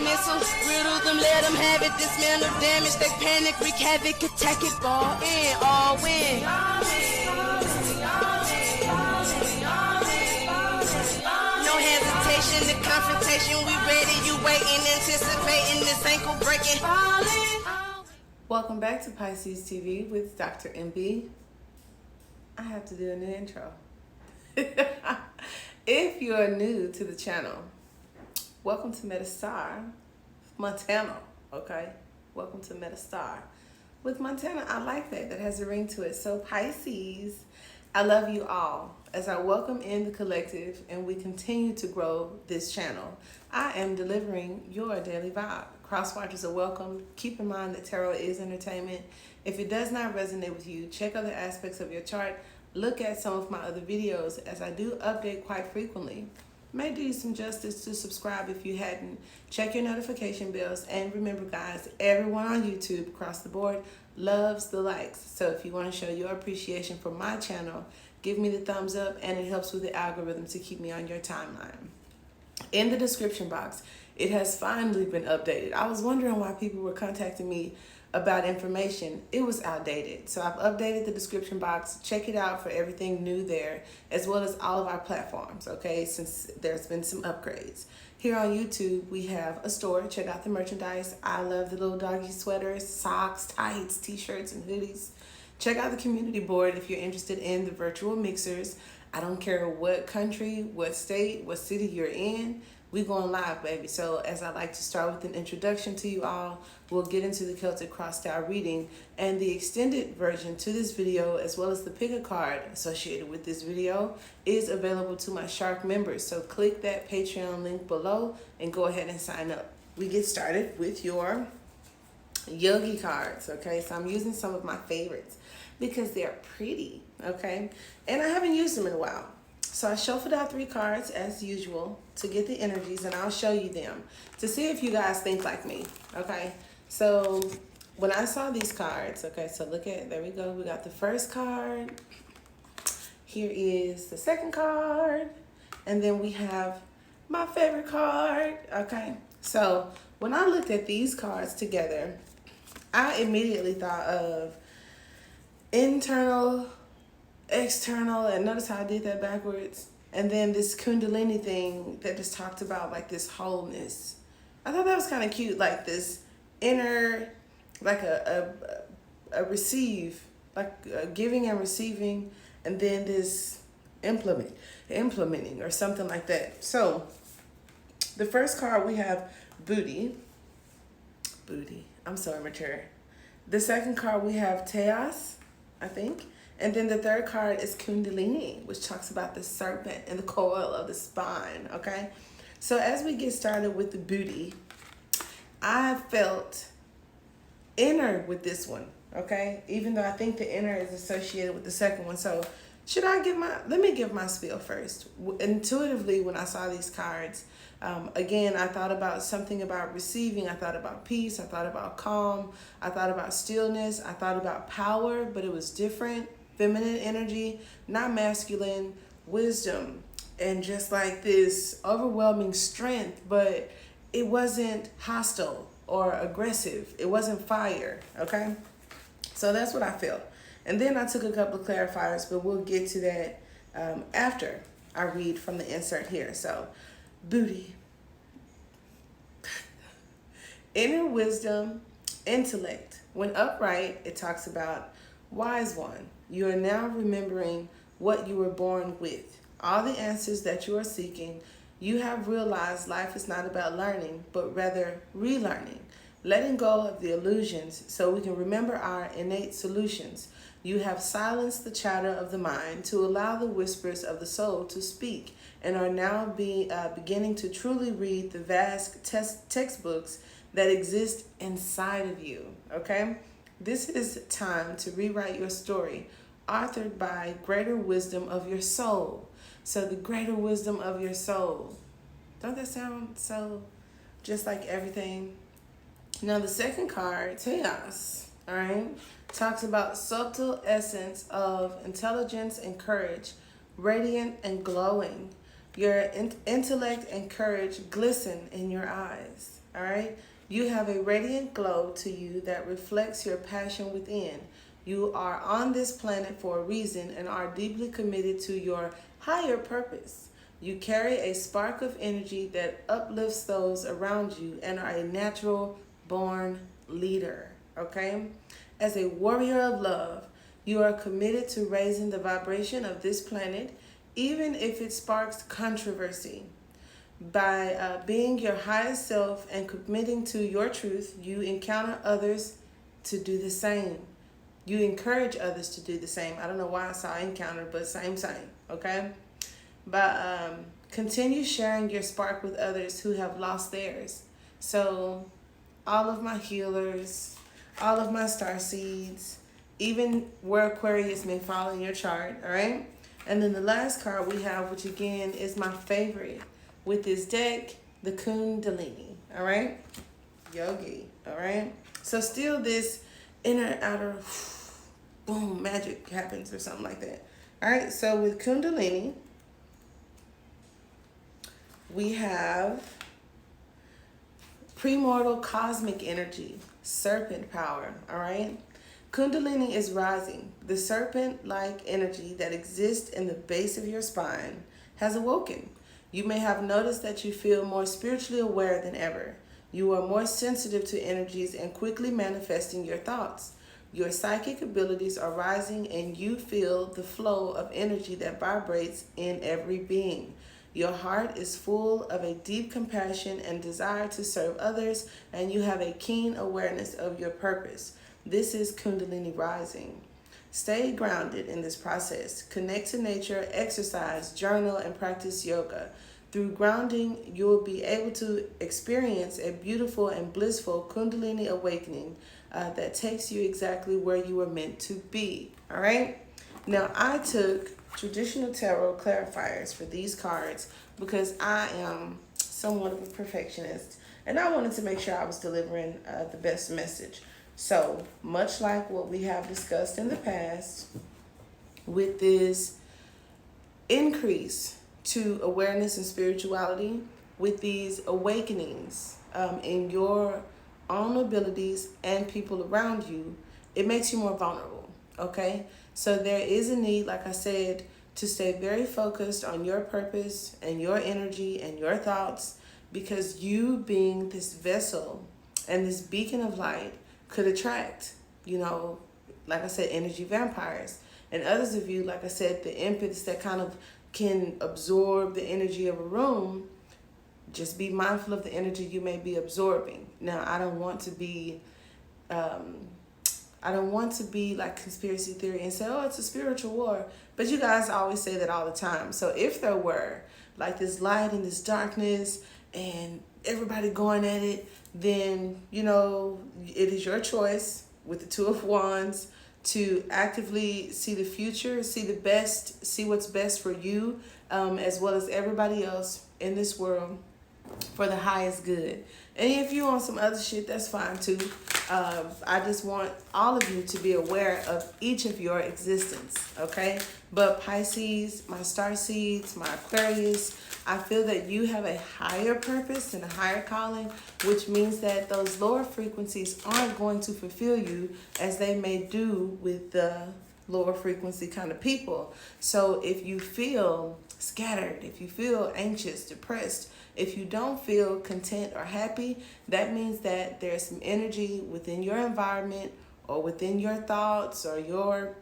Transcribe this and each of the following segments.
missile, riddle them, let them have it. Dismantle damage, they panic, wreak havoc, attack it, ball in, all win. No hesitation, the confrontation, we ready, you waiting, anticipating this ankle breaking. Welcome back to Pisces TV with Dr. MB. I have to do a new intro. If you are new to the channel, welcome to Metastar, Montana, okay? Welcome to Metastar. With Montana, I like that. That has a ring to it. So Pisces, I love you all. As I welcome in the collective and we continue to grow this channel, I am delivering your daily vibe. Crosswatchers are welcome. Keep in mind that tarot is entertainment. If it does not resonate with you, check other aspects of your chart. Look at some of my other videos as I do update quite frequently. May do you some justice to subscribe if you hadn't. Check your notification bells. And remember guys, everyone on YouTube across the board loves the likes. So if you want to show your appreciation for my channel, give me the thumbs up and it helps with the algorithm to keep me on your timeline. In the description box, it has finally been updated. I was wondering why people were contacting me about information. It was outdated. So I've updated the description box. Check it out for everything new there, as well as all of our platforms, okay, since there's been some upgrades. Here on YouTube, we have a store. Check out the merchandise. I love the little doggy sweaters, socks, tights, t-shirts, and hoodies. Check out the community board if you're interested in the virtual mixers. I don't care what country, what state, what city you're in. We going live, baby. So as I like to start with an introduction to you all, we'll get into the Celtic cross style reading, and the extended version to this video, as well as the pick a card associated with this video, is available to my Shark members. So click that Patreon link below and go ahead and sign up. We get started with your Yogi cards, okay? So I'm using some of my favorites because they're pretty, okay? And I haven't used them in a while. So I shuffled out 3 cards as usual to get the energies, and I'll show you them to see if you guys think like me, okay? So when I saw these cards, okay, so look at, there we go. We got the first card. Here is the second card. And then we have my favorite card, okay? So when I looked at these cards together, I immediately thought of internal, external, and notice how I did that backwards, and then this Kundalini thing that just talked about like this wholeness. I thought that was kind of cute, like this inner, like a receive, like a giving and receiving, and then this implementing or something like that. So the first card we have booty. I'm so immature. The second card we have Teos, I think. And then the third card is Kundalini, which talks about the serpent and the coil of the spine, okay? So as we get started with the booty, I felt inner with this one, okay? Even though I think the inner is associated with the second one. So let me give my spiel first. Intuitively, when I saw these cards, again, I thought about something about receiving. I thought about peace. I thought about calm. I thought about stillness. I thought about power, but it was different. Feminine energy, not masculine, wisdom, and just like this overwhelming strength, but it wasn't hostile or aggressive. It wasn't fire, okay? So that's what I felt. And then I took a couple of clarifiers, but we'll get to that after I read from the insert here. So, booty. Inner wisdom, intellect. When upright, it talks about wise one. You are now remembering what you were born with. All the answers that you are seeking, you have realized life is not about learning, but rather relearning. Letting go of the illusions so we can remember our innate solutions. You have silenced the chatter of the mind to allow the whispers of the soul to speak, and are now beginning to truly read the vast textbooks that exist inside of you, okay? This is time to rewrite your story, authored by greater wisdom of your soul. So the greater wisdom of your soul. Don't that sound so just like everything? Now the second card, Teos, all right, talks about subtle essence of intelligence and courage, radiant and glowing. Your intellect and courage glisten in your eyes, all right? You have a radiant glow to you that reflects your passion within. You are on this planet for a reason and are deeply committed to your higher purpose. You carry a spark of energy that uplifts those around you and are a natural born leader, okay? As a warrior of love, you are committed to raising the vibration of this planet, even if it sparks controversy. By being your highest self and committing to your truth, you encounter others to do the same. You encourage others to do the same. I don't know why I saw encounter, but same, okay? But continue sharing your spark with others who have lost theirs. So all of my healers, all of my star seeds, even where Aquarius may fall in your chart, all right? And then the last card we have, which again is my favorite with this deck, the Kundalini, all right? Yogi, all right? So still this inner, outer, boom, magic happens or something like that. All right, so with Kundalini, we have premortal cosmic energy, serpent power, all right? Kundalini is rising. The serpent-like energy that exists in the base of your spine has awoken. You may have noticed that you feel more spiritually aware than ever. You are more sensitive to energies and quickly manifesting your thoughts. Your psychic abilities are rising and you feel the flow of energy that vibrates in every being. Your heart is full of a deep compassion and desire to serve others, and you have a keen awareness of your purpose. This is Kundalini rising. Stay grounded in this process. Connect to nature, exercise, journal, and practice yoga. Through grounding, you will be able to experience a beautiful and blissful Kundalini awakening that takes you exactly where you were meant to be. All right? Now, I took traditional tarot clarifiers for these cards because I am somewhat of a perfectionist and I wanted to make sure I was delivering the best message. So, much like what we have discussed in the past, with this increase to awareness and spirituality, with these awakenings in your own abilities and people around you, it makes you more vulnerable, okay? So there is a need, like I said, to stay very focused on your purpose and your energy and your thoughts, because you being this vessel and this beacon of light could attract, like I said, energy vampires. And others of you, like I said, the impetus that kind of can absorb the energy of a room, just be mindful of the energy you may be absorbing. Now, I don't want to be like conspiracy theory and say, oh, it's a spiritual war. But you guys always say that all the time. So if there were like this light and this darkness and everybody going at it, then, it is your choice with the Two of Wands to actively see the future, see the best, see what's best for you, as well as everybody else in this world for the highest good. And if you want some other shit, that's fine too. I just want all of you to be aware of each of your existence, okay? But Pisces, my star seeds, my Aquarius, I feel that you have a higher purpose and a higher calling, which means that those lower frequencies aren't going to fulfill you as they may do with the lower frequency kind of people. So if you feel scattered, if you feel anxious, depressed, if you don't feel content or happy, that means that there's some energy within your environment or within your thoughts or your,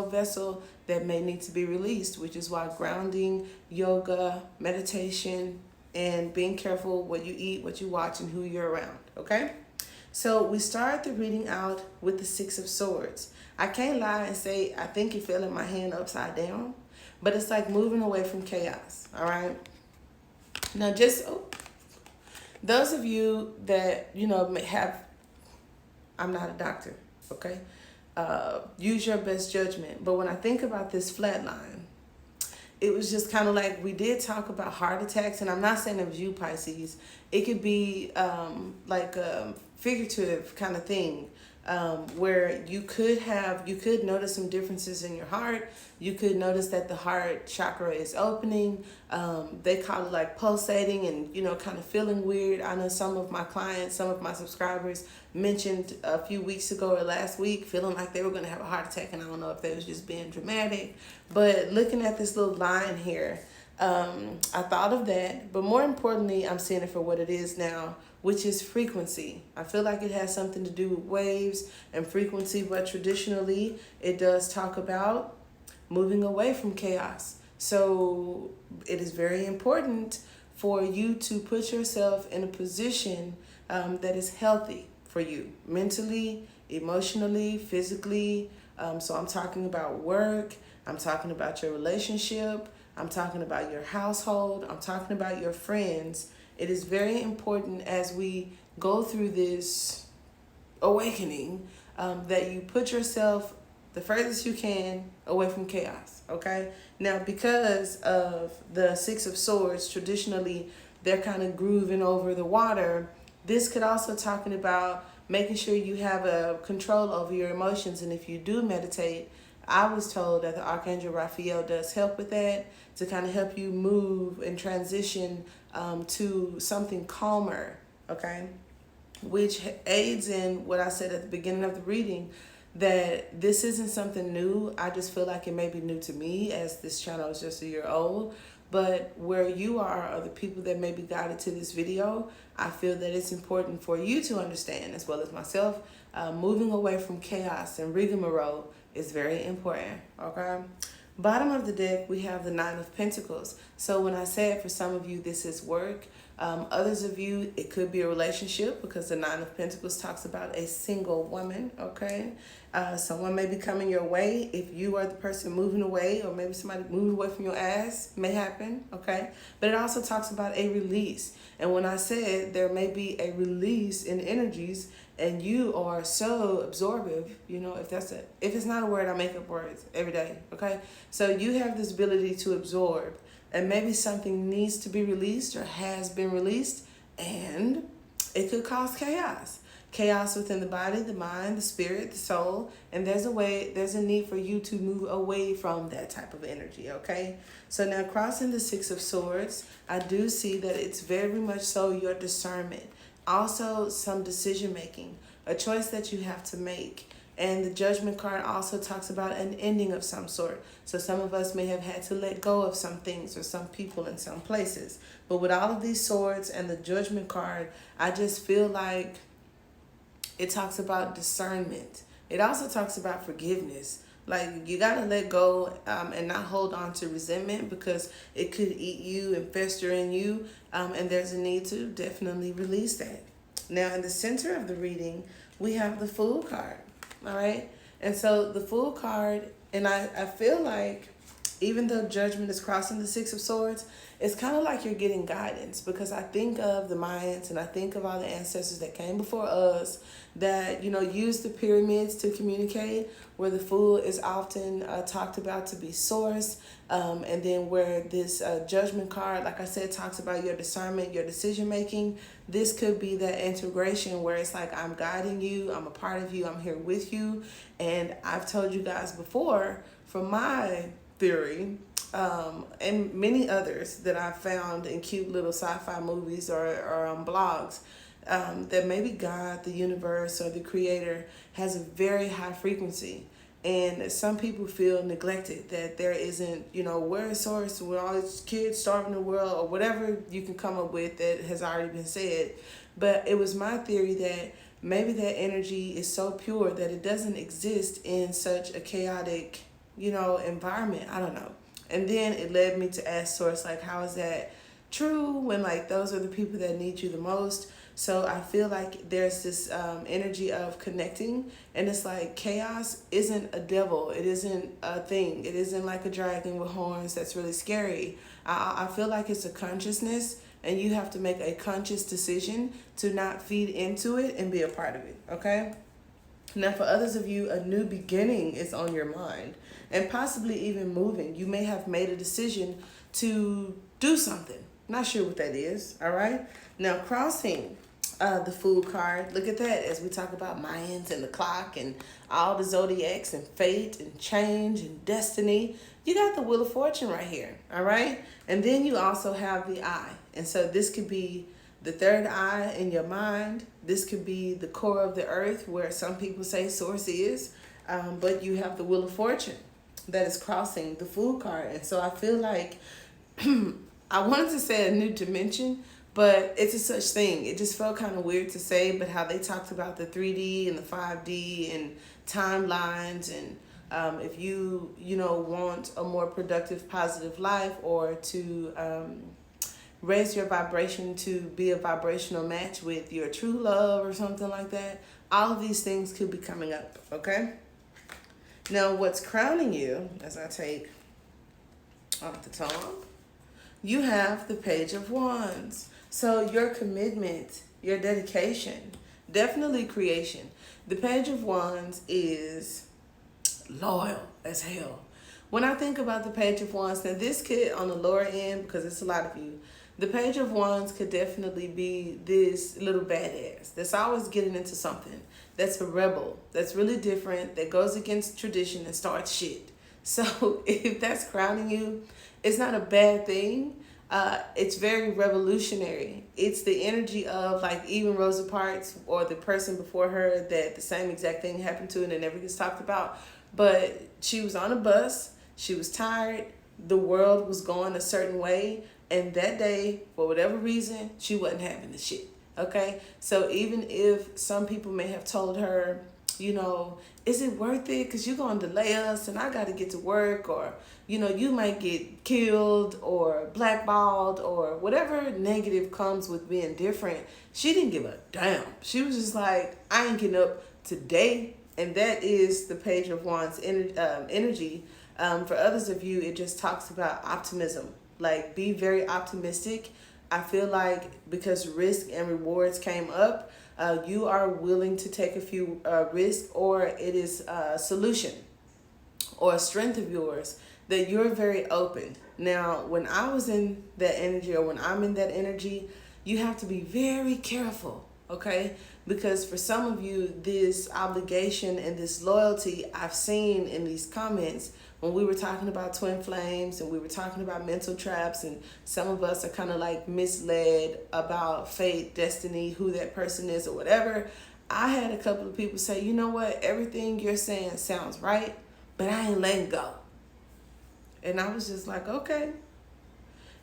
vessel that may need to be released, which is why grounding, yoga, meditation, and being careful what you eat, what you watch, and who you're around, okay? So we start the reading out with the Six of Swords. I can't lie and say I think it fell in my hand upside down, but it's like moving away from chaos, all right? Now, those of you that, I'm not a doctor, okay? Use your best judgment. But when I think about this flat line, it was just kind of like we did talk about heart attacks, and I'm not saying it was you, Pisces. It could be like a figurative kind of thing. where you could notice some differences in your heart. You could notice that the heart chakra is opening. They call it like pulsating and, kind of feeling weird. I know some of my clients, some of my subscribers mentioned a few weeks ago or last week feeling like they were going to have a heart attack, and I don't know if they was just being dramatic. But looking at this little line here, I thought of that, but more importantly, I'm seeing it for what it is now, which is frequency. I feel like it has something to do with waves and frequency, but traditionally it does talk about moving away from chaos. So it is very important for you to put yourself in a position that is healthy for you, mentally, emotionally, physically. So I'm talking about work, I'm talking about your relationship, I'm talking about your household, I'm talking about your friends. It is very important as we go through this awakening that you put yourself the furthest you can away from chaos, okay? Now, because of the Six of Swords, traditionally, they're kind of grooving over the water. This could also talking about making sure you have a control over your emotions. And if you do meditate, I was told that the Archangel Raphael does help with that, to kind of help you move and transition to something calmer, okay? Which aids in what I said at the beginning of the reading, that this isn't something new. I just feel like it may be new to me, as this channel is just a year old. But where you are, or the people that may be guided to this video, I feel that it's important for you to understand, as well as myself, moving away from chaos and rigmarole is very important, okay? Bottom of the deck, we have the Nine of Pentacles. So when I said for some of you this is work, others of you it could be a relationship, because the Nine of Pentacles talks about a single woman, okay? Someone may be coming your way. If you are the person moving away, or maybe somebody moving away from your ass, may happen, okay? But it also talks about a release. And when I said there may be a release in energies, and you are so absorptive, if it's not a word, I make up words every day, okay? So you have this ability to absorb, and maybe something needs to be released or has been released, and it could cause chaos. Chaos within the body, the mind, the spirit, the soul, and there's a need for you to move away from that type of energy, okay? So now, crossing the Six of Swords, I do see that it's very much so your discernment. Also, some decision making, a choice that you have to make. And the Judgment card also talks about an ending of some sort. So some of us may have had to let go of some things or some people in some places. But with all of these swords and the Judgment card, I just feel like it talks about discernment. It also talks about forgiveness. Like, you got to let go and not hold on to resentment, because it could eat you and fester in you. And there's a need to definitely release that. Now, in the center of the reading, we have the Fool card. All right. And so the Fool card, and I feel like even though Judgment is crossing the Six of Swords, it's kind of like you're getting guidance, because I think of the Mayans and I think of all the ancestors that came before us that, used the pyramids to communicate, where the Fool is often talked about to be source. And then where this Judgment card, like I said, talks about your discernment, your decision making. This could be that integration where it's like, I'm guiding you, I'm a part of you, I'm here with you. And I've told you guys before, from my theory, and many others that I've found in cute little sci-fi movies or on blogs, that maybe God, the universe, or the creator has a very high frequency. And some people feel neglected, that there isn't, where is source with all these kids starving the world, or whatever you can come up with that has already been said. But it was my theory that maybe that energy is so pure that it doesn't exist in such a chaotic, environment. I don't know. And then it led me to ask source, like, how is that true when, like, those are the people that need you the most? So I feel like there's this energy of connecting, and it's like chaos isn't a devil. It isn't a thing. It isn't like a dragon with horns that's really scary. I feel like it's a consciousness, and you have to make a conscious decision to not feed into it and be a part of it, okay? Now, for others of you, a new beginning is on your mind, and possibly even moving. You may have made a decision to do something. Not sure what that is, all right? Now, crossing the Fool card. Look at that as we talk about Mayans and the clock and all the zodiacs and fate and change and destiny. You got the Wheel of Fortune right here, all right? And then you also have the eye. And so this could be the third eye in your mind. This could be the core of the earth where some people say source is. But you have the Wheel of Fortune that is crossing the Fool card. And so I feel like I wanted to say a new dimension, but it's a such thing. It just felt kind of weird to say, but how they talked about the 3D and the 5D and timelines, and if you want a more productive, positive life, or to raise your vibration to be a vibrational match with your true love or something like that, all of these things could be coming up, okay? Now, what's crowning you, as I take off the top, you have the Page of Wands. So your commitment, your dedication, definitely creation. The Page of Wands is loyal as hell. When I think about the Page of Wands, now this could, on the lower end, because it's a lot of you, the Page of Wands could definitely be this little badass that's always getting into something, that's a rebel, that's really different, that goes against tradition and starts shit. So if that's crowning you, it's not a bad thing. It's very revolutionary. It's the energy of, like, even Rosa Parks or the person before her that the same exact thing happened to and it never gets talked about. But she was on a bus, she was tired, the world was going a certain way, and that day, for whatever reason, she wasn't having the shit, okay? So even if some people may have told her, is it worth it? Because you're going to delay us and I got to get to work, or, you might get killed or blackballed or whatever negative comes with being different. She didn't give a damn. She was just like, I ain't getting up today. And that is the Page of Wands energy. For others of you, it just talks about optimism. Like, be very optimistic. I feel like because risk and rewards came up, you are willing to take a few risks, or it is a solution or a strength of yours that you're very open. Now, when I was in that energy, or when I'm in that energy, you have to be very careful, okay? Because for some of you, this obligation and this loyalty I've seen in these comments when we were talking about twin flames and we were talking about mental traps, and some of us are kind of like misled about fate, destiny, who that person is or whatever. I had a couple of people say, you know what, everything you're saying sounds right, but I ain't letting go. And I was just like, okay.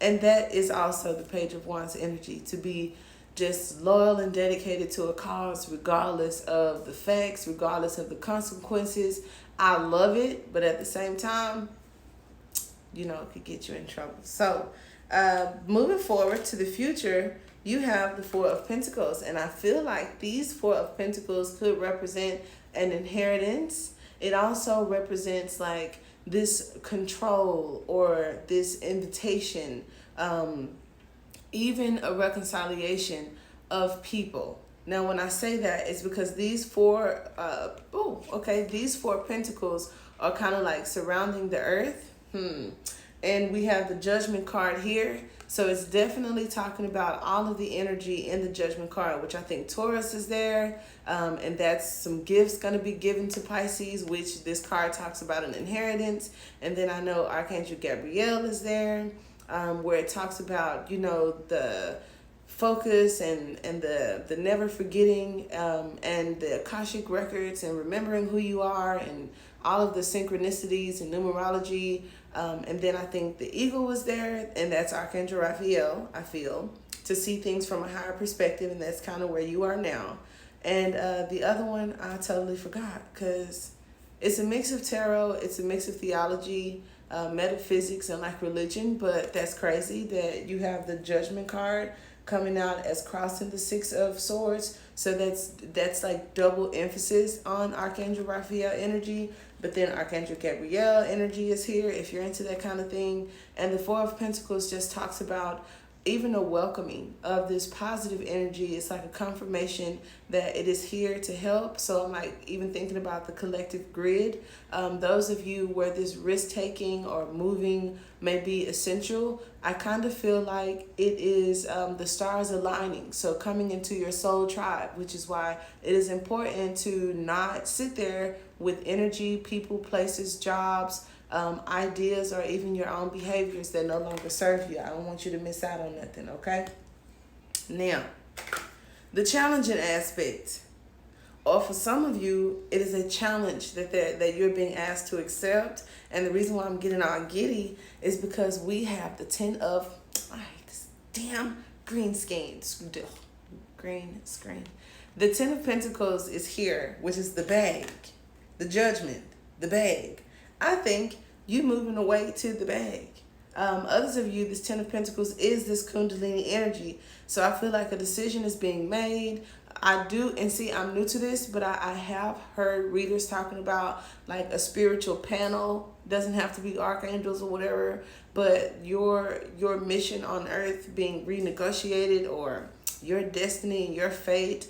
And that is also the Page of Wands energy, to be just loyal and dedicated to a cause regardless of the facts, regardless of the consequences. I love it, but at the same time, it could get you in trouble. So moving forward to the future, you have the Four of Pentacles, and I feel like these Four of Pentacles could represent an inheritance. It also represents like this control or this invitation, even a reconciliation of people. Now, when I say that, it's because these these Four Pentacles are kind of like surrounding the earth. And we have the Judgment card here. So it's definitely talking about all of the energy in the Judgment card, which I think Taurus is there. And that's some gifts going to be given to Pisces, which this card talks about an inheritance. And then I know Archangel Gabriel is there, where it talks about, the focus and the never forgetting, and the Akashic records and remembering who you are and all of the synchronicities and numerology. And then I think the Eagle was there, and that's Archangel Raphael, I feel, to see things from a higher perspective, and that's kind of where you are now. And the other one I totally forgot, because it's a mix of tarot, it's a mix of theology, metaphysics, and like religion. But that's crazy that you have the Judgment card coming out as crossing the Six of Swords. So that's like double emphasis on Archangel Raphael energy. But then Archangel Gabriel energy is here if you're into that kind of thing. And the Four of Pentacles just talks about even a welcoming of this positive energy. It's like a confirmation that it is here to help. So I'm like even thinking about the collective grid. Those of you where this risk taking or moving may be essential, I kind of feel like it is the stars aligning. So coming into your soul tribe, which is why it is important to not sit there with energy, people, places, jobs, ideas, or even your own behaviors that no longer serve you. I don't want you to miss out on nothing, okay? Now, the challenging aspect, or for some of you, it is a challenge that you're being asked to accept. And the reason why I'm getting all giddy is because we have the 10 of, I hate this damn green screen. Green screen. The 10 of Pentacles is here, which is the bag, the judgment, the bag. I think you moving away to the bag. Others of you, this 10 of Pentacles is this Kundalini energy. So I feel like a decision is being made. I do, and see, I'm new to this, but I have heard readers talking about like a spiritual panel. Doesn't have to be archangels or whatever, but your mission on earth being renegotiated, or your destiny and your fate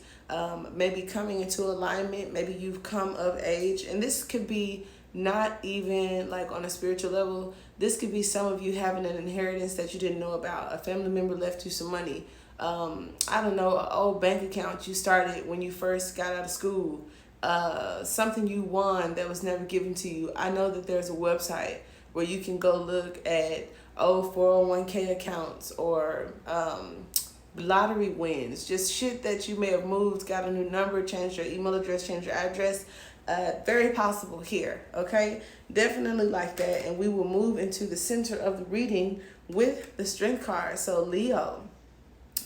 maybe coming into alignment. Maybe you've come of age, and this could be not even like on a spiritual level. This could be some of you having an inheritance that you didn't know about. A family member left you some money. I don't know, an old bank account you started when you first got out of school. Something you won that was never given to you. I know that there's a website where you can go look at old 401k accounts, or lottery wins, just shit that you may have moved, got a new number, changed your email address, changed your address. Very possible here, okay? Definitely like that. And we will move into the center of the reading with the Strength card. So Leo,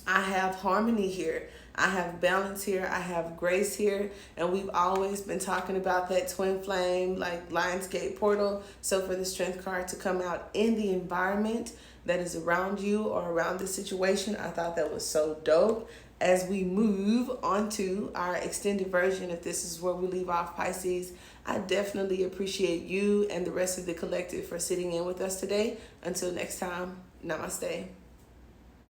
I have harmony here. I have balance here. I have grace here. And we've always been talking about that twin flame, like Lionsgate portal. So for the Strength card to come out in the environment that is around you or around the situation, I thought that was so dope. As we move on to our extended version, if this is where we leave off, Pisces, I definitely appreciate you and the rest of the collective for sitting in with us today. Until next time, namaste.